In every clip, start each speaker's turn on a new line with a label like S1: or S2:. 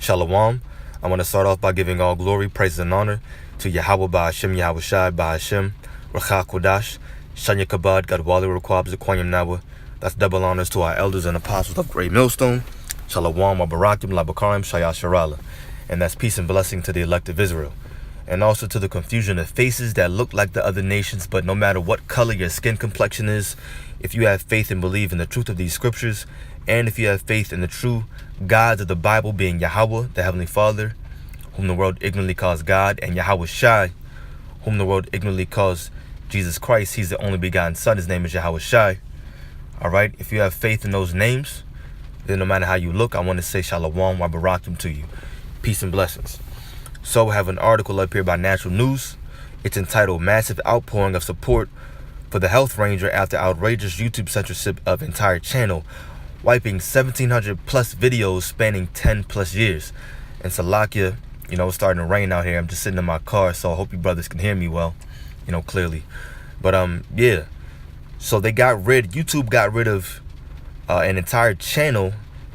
S1: Shalom. I want to start off by giving all glory, praise, and honor to Yahweh Ba'Hashem, Yahweh Shai Ba'Hashem, Racha Kodash, Shanya Kabad, Gadwali Rekwab, Zekwanyam Nawa. That's double honors to our elders and apostles of Great Millstone. Shalom, Abarakim, Labakarim, Shaya Sharala. And that's peace and blessing to the elect of Israel. And also to the confusion of faces that look like the other nations, but no matter what color your skin complexion is, if you have faith and believe in the truth of these scriptures, and if you have faith in the true gods of the Bible, being Yahweh, the Heavenly Father, whom the world ignorantly calls God, and Yahweh Shai, whom the world ignorantly calls Jesus Christ. He's the only begotten Son. His name is Yahweh Shai. Alright, if you have faith in those names, then no matter how you look, I want to say Shalom wa Barakim to you. Peace and blessings. So we have an article up here by Natural News. It's entitled Massive Outpouring of Support for the Health Ranger After Outrageous YouTube Censorship of Entire Channel, wiping 1,700 plus videos spanning 10 plus years. And Salakia, it's starting to rain out here. I'm just sitting in my car, so I hope you brothers can hear me well, clearly. But yeah. So YouTube got rid of an entire channel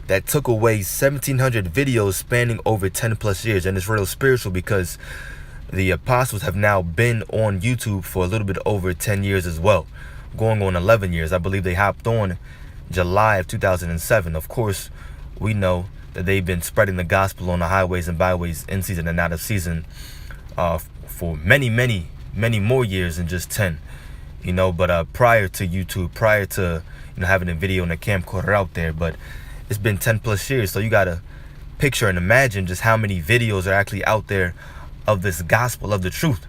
S1: that took away 1,700 videos spanning over 10 plus years. And it's real spiritual because the apostles have now been on YouTube for a little bit over 10 years as well, going on 11 years. I believe they hopped on July of 2007. Of course, we know that they've been spreading the gospel on the highways and byways in season and out of season for many, many, many more years than just 10. But prior to YouTube, prior to having a video and a camcorder out there, but it's been 10 plus years. So you gotta picture and imagine just how many videos are actually out there of this gospel of the truth.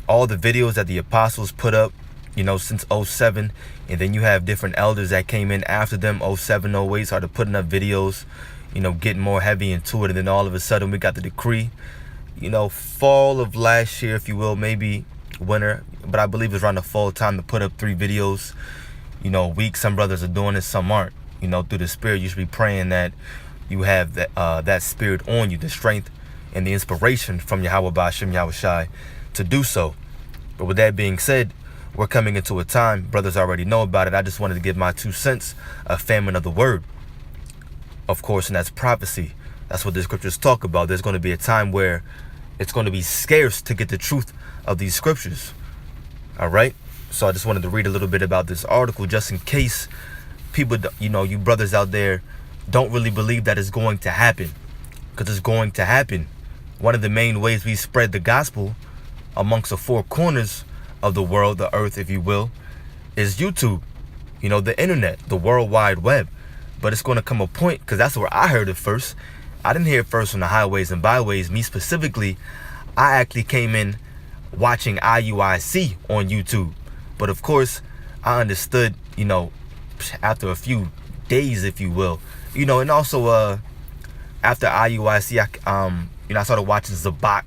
S1: All the videos that the apostles put up, since 07, and then you have different elders that came in after them, 07, 08, started putting up videos, getting more heavy into it, and then all of a sudden we got the decree, fall of last year, if you will, maybe winter, but I believe it's around the fall time to put up 3 videos, a week. Some brothers are doing it, some aren't. Through the spirit, you should be praying that you have that spirit on you, the strength and the inspiration from Yahweh Ba'Hashem, Yahweh Shai, to do so. But with that being said, we're coming into a time, brothers already know about it. I just wanted to give my 2 cents, a famine of the word. Of course, and that's prophecy. That's what the scriptures talk about. There's going to be a time where it's going to be scarce to get the truth of these scriptures. All right. So I just wanted to read a little bit about this article just in case people, you brothers out there don't really believe that it's going to happen, because it's going to happen. One of the main ways we spread the gospel amongst the 4 corners of the world, the earth, if you will, is YouTube, the internet, the World Wide Web. But it's going to come a point, because that's where I heard it first. I didn't hear it first on the highways and byways. Me specifically, I actually came in watching IUIC on YouTube. But of course, I understood, after a few days, if you will, and also after IUIC, I started watching Zabak.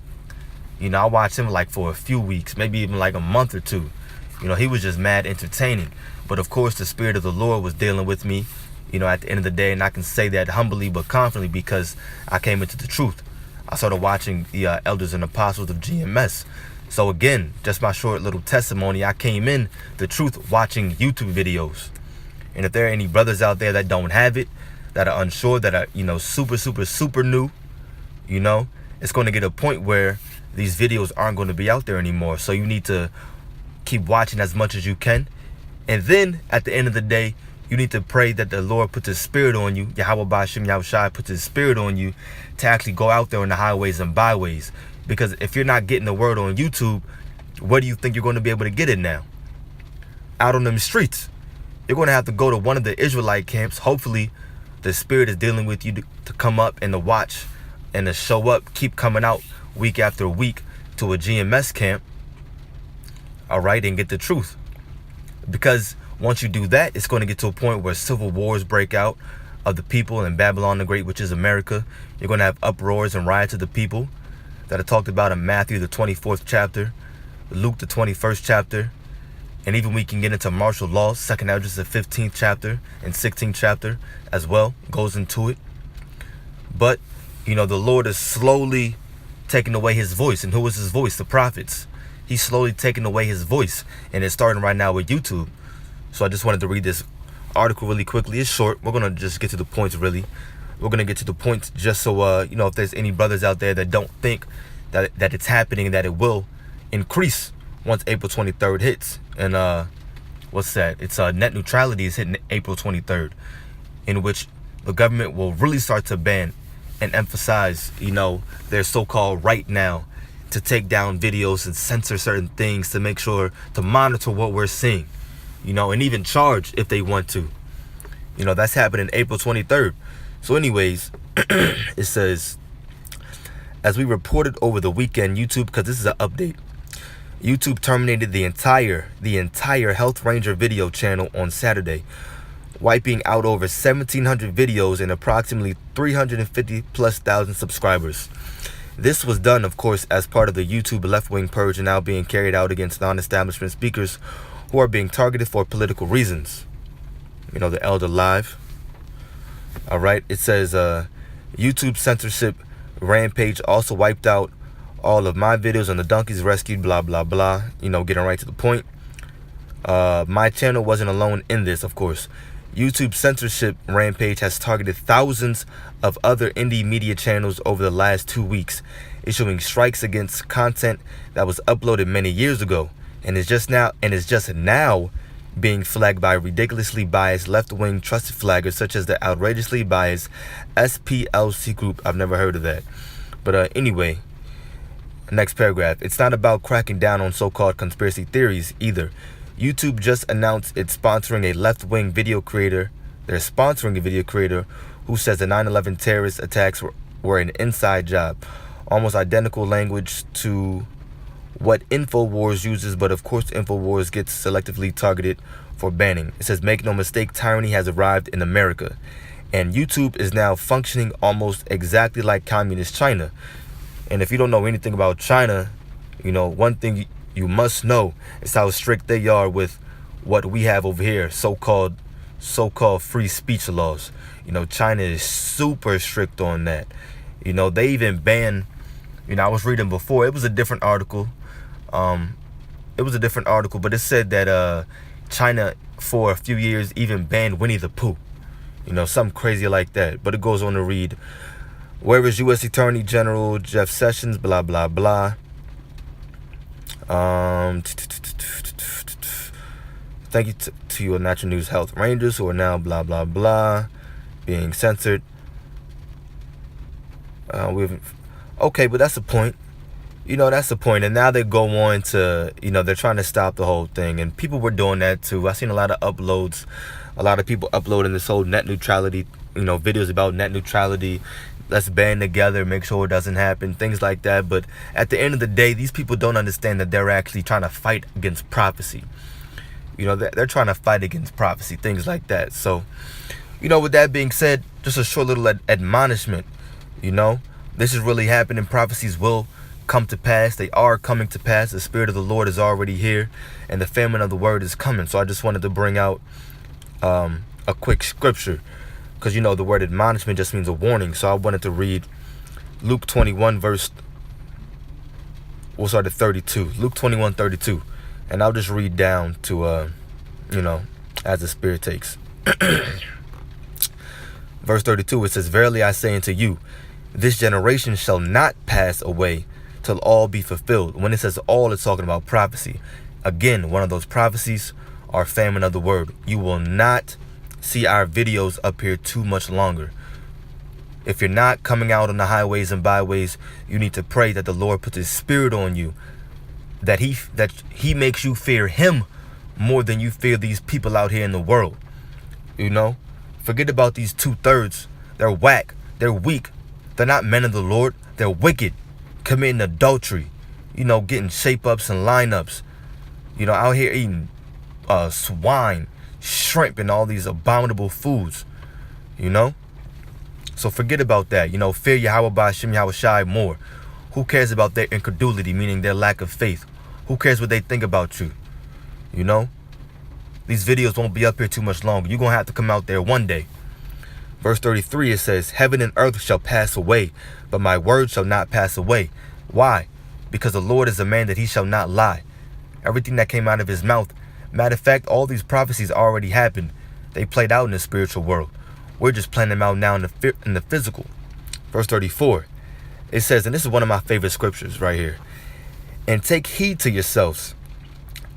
S1: I watched him like for a few weeks, maybe even like a month or 2. He was just mad entertaining. But of course, the Spirit of the Lord was dealing with me, at the end of the day. And I can say that humbly but confidently because I came into the truth. I started watching the elders and apostles of GMS. So again, just my short little testimony, I came in the truth watching YouTube videos. And if there are any brothers out there that don't have it, that are unsure, that are, super new, it's going to get a point where these videos aren't going to be out there anymore. So you need to keep watching as much as you can. And then at the end of the day, you need to pray that the Lord puts his spirit on you. Yahweh Ba'Hashem, Yahweh Shai puts his spirit on you to actually go out there on the highways and byways. Because if you're not getting the word on YouTube, where do you think you're going to be able to get it now? Out on them streets. You're going to have to go to one of the Israelite camps. Hopefully the spirit is dealing with you to come up and to watch and to show up, keep coming out week after week to a GMS camp, all right, and get the truth. Because once you do that, it's going to get to a point where civil wars break out of the people in Babylon the Great, which is America. You're going to have uproars and riots of the people that are talked about in Matthew, the 24th chapter, Luke, the 21st chapter, and even we can get into martial law, 2nd Esdras, the 15th chapter and 16th chapter as well, goes into it. But, the Lord is slowly taking away his voice. And who is his voice? The prophets. He's slowly taking away his voice. And it's starting right now with YouTube. So I just wanted to read this article really quickly. It's short. We're gonna just get to the points. Really, we're gonna get to the points just so if there's any brothers out there that don't think that it's happening, that it will increase once April 23rd hits. And what's that? It's net neutrality is hitting April 23rd, in which the government will really start to ban and emphasize, their so-called right now to take down videos and censor certain things, to make sure to monitor what we're seeing, and even charge if they want to. That's happening April 23rd. So anyways, it says, as we reported over the weekend, YouTube, because this is an update, YouTube terminated the entire Health Ranger video channel on Saturday, wiping out over 1,700 videos and approximately 350,000+ subscribers. This was done, of course, as part of the YouTube left-wing purge now being carried out against non-establishment speakers who are being targeted for political reasons. The Elder Live. All right, it says YouTube censorship rampage also wiped out all of my videos on the donkeys rescued, blah, blah, blah. Getting right to the point. My channel wasn't alone in this, of course. YouTube censorship rampage has targeted thousands of other indie media channels over the last 2 weeks, issuing strikes against content that was uploaded many years ago and is just now being flagged by ridiculously biased left-wing trusted flaggers such as the outrageously biased SPLC group. I've never heard of that. But anyway, next paragraph. It's not about cracking down on so-called conspiracy theories either. YouTube just announced it's sponsoring a left-wing video creator. They're sponsoring a video creator who says the 9/11 terrorist attacks were an inside job. Almost identical language to what InfoWars uses, but of course InfoWars gets selectively targeted for banning. It says, make no mistake, tyranny has arrived in America. And YouTube is now functioning almost exactly like communist China. And if you don't know anything about China, one thing you must know is how strict they are with what we have over here, so-called free speech laws. China is super strict on that. They even ban, I was reading before, it was a different article. But it said that China for a few years even banned Winnie the Pooh. Something crazy like that. But it goes on to read, where is U.S. Attorney General Jeff Sessions, blah, blah, blah. Thank you to your Natural News Health Rangers who are now blah, blah, blah, being censored. Okay, but that's the point. That's the point. And now they go on to, they're trying to stop the whole thing. And people were doing that too. I've seen a lot of uploads. A lot of people uploading this whole net neutrality, videos about net neutrality. Let's band together, make sure it doesn't happen, things like that. But at the end of the day, these people don't understand that they're actually trying to fight against prophecy. They're trying to fight against prophecy, things like that. So, with that being said, just a short little admonishment. This is really happening. Prophecies will come to pass. They are coming to pass. The Spirit of the Lord is already here, and the famine of the word is coming. So I just wanted to bring out a quick scripture, because the word admonishment just means a warning. So I wanted to read Luke 21 verse, we'll start at 32. Luke 21:32, and I'll just read down to as the Spirit takes. Verse 32, it says, verily I say unto you, this generation shall not pass away till all be fulfilled. When it says all, it's talking about prophecy. Again, one of those prophecies are famine of the word. You will not see our videos up here too much longer. If you're not coming out on the highways and byways, you need to pray that the Lord puts his Spirit on you, that he makes you fear him more than you fear these people out here in the world. Forget about these 2/3. They're whack. They're weak. They're not men of the Lord. They're wicked, committing adultery, getting shape-ups and lineups, out here eating swine, shrimp, and all these abominable foods, So forget about that. Fear Yahweh Ba'ashem Yahweh Shai more. Who cares about their incredulity, meaning their lack of faith? Who cares what they think about you? These videos won't be up here too much longer. You're going to have to come out there one day. Verse 33, it says, heaven and earth shall pass away, but my word shall not pass away. Why? Because the Lord is a man that he shall not lie. Everything that came out of his mouth. Matter of fact, all these prophecies already happened. They played out in the spiritual world. We're just playing them out now in the physical. Verse 34, it says, and this is one of my favorite scriptures right here. And take heed to yourselves,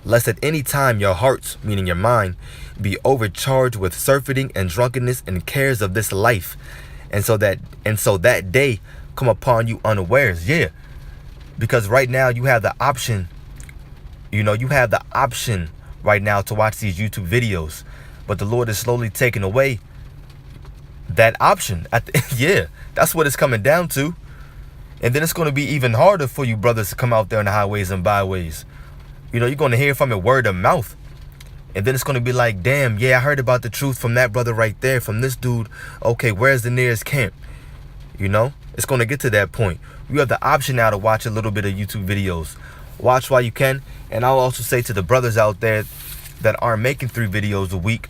S1: lest at any time your hearts, meaning your mind, be overcharged with surfeiting and drunkenness and cares of this life, and so that day come upon you unawares. Yeah, because right now you have the option. You have the option right now to watch these YouTube videos, but the Lord is slowly taking away that option. Yeah, that's what it's coming down to. And then it's going to be even harder for you brothers to come out there on the highways and byways. You're going to hear from it word of mouth. And then it's going to be like, damn, yeah, I heard about the truth from that brother right there, from this dude. Okay, where's the nearest camp? It's going to get to that point. You have the option now to watch a little bit of YouTube videos. Watch while you can. And I'll also say to the brothers out there that aren't making 3 videos a week,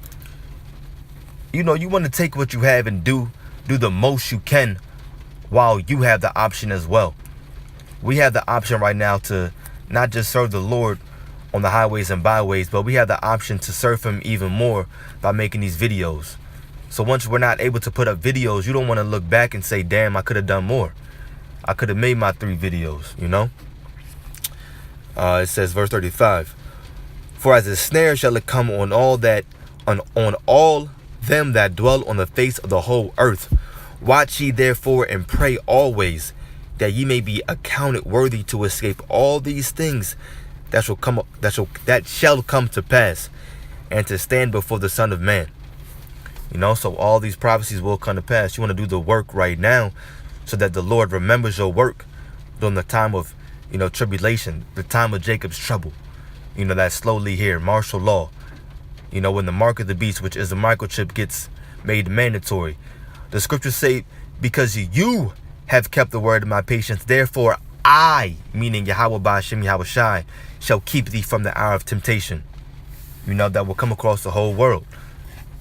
S1: you want to take what you have and do the most you can while you have the option as well. We have the option right now to not just serve the Lord on the highways and byways, but we have the option to serve him even more by making these videos. So once we're not able to put up videos, you don't want to look back and say, damn, I could have done more. I could have made my 3 videos, It says, verse 35, for as a snare shall it come on all them that dwell on the face of the whole earth. Watch ye therefore and pray always, that ye may be accounted worthy to escape all these things that shall come to pass, and to stand before the Son of Man. So all these prophecies will come to pass. You want to do the work right now, so that the Lord remembers your work during the time of tribulation, the time of Jacob's trouble. That slowly here, martial law. When the mark of the beast, which is the microchip, gets made mandatory. The scriptures say, because you have kept the word of my patience, therefore I, meaning Yahweh Ba'ashem Yahweh Shai, shall keep thee from the hour of temptation. That will come across the whole world.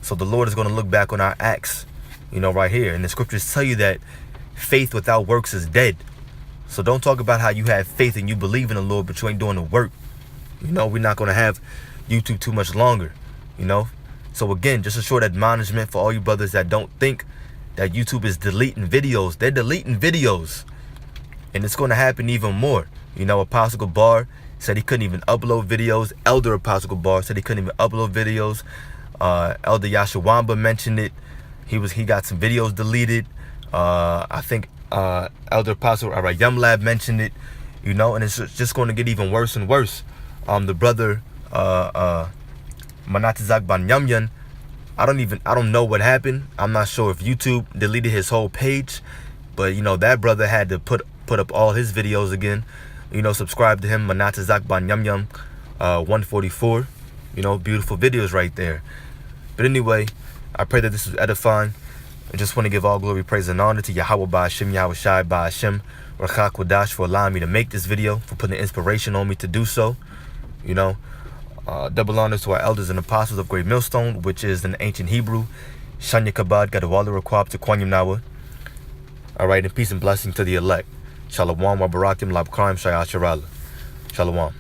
S1: So the Lord is going to look back on our acts, right here. And the scriptures tell you that faith without works is dead. So don't talk about how you have faith and you believe in the Lord, but you ain't doing the work. We're not going to have YouTube too much longer, So again, just a short admonishment for all you brothers that don't think that YouTube is deleting videos. They're deleting videos. And it's going to happen even more. Apostle Gabar said he couldn't even upload videos. Elder Apostle Gabar said he couldn't even upload videos. Elder Yashawamba mentioned it. He got some videos deleted. I think Elder Apostle Yumlab mentioned it. And it's just going to get even worse and worse. The brother Manatizak Ban Yamyan, I don't know what happened. I'm not sure if YouTube deleted his whole page, but that brother had to put up all his videos again. Subscribe to him, Manatizak Ban Yamyam 144. Beautiful videos right there. But anyway, I pray that this was edifying. I just want to give all glory, praise, and honor to Yahweh Ba'ashem Yahweh Shai Ba'ashem Rachak Wadash for allowing me to make this video, for putting the inspiration on me to do so. Double honors to our elders and apostles of Great Millstone, which is in ancient Hebrew, Shanya Kabad Gadawala Rakwab to Kwanyam Nawa. Alright, and peace and blessing to the elect. Shalom wa barakim lab crime shayah shirala. Shalom.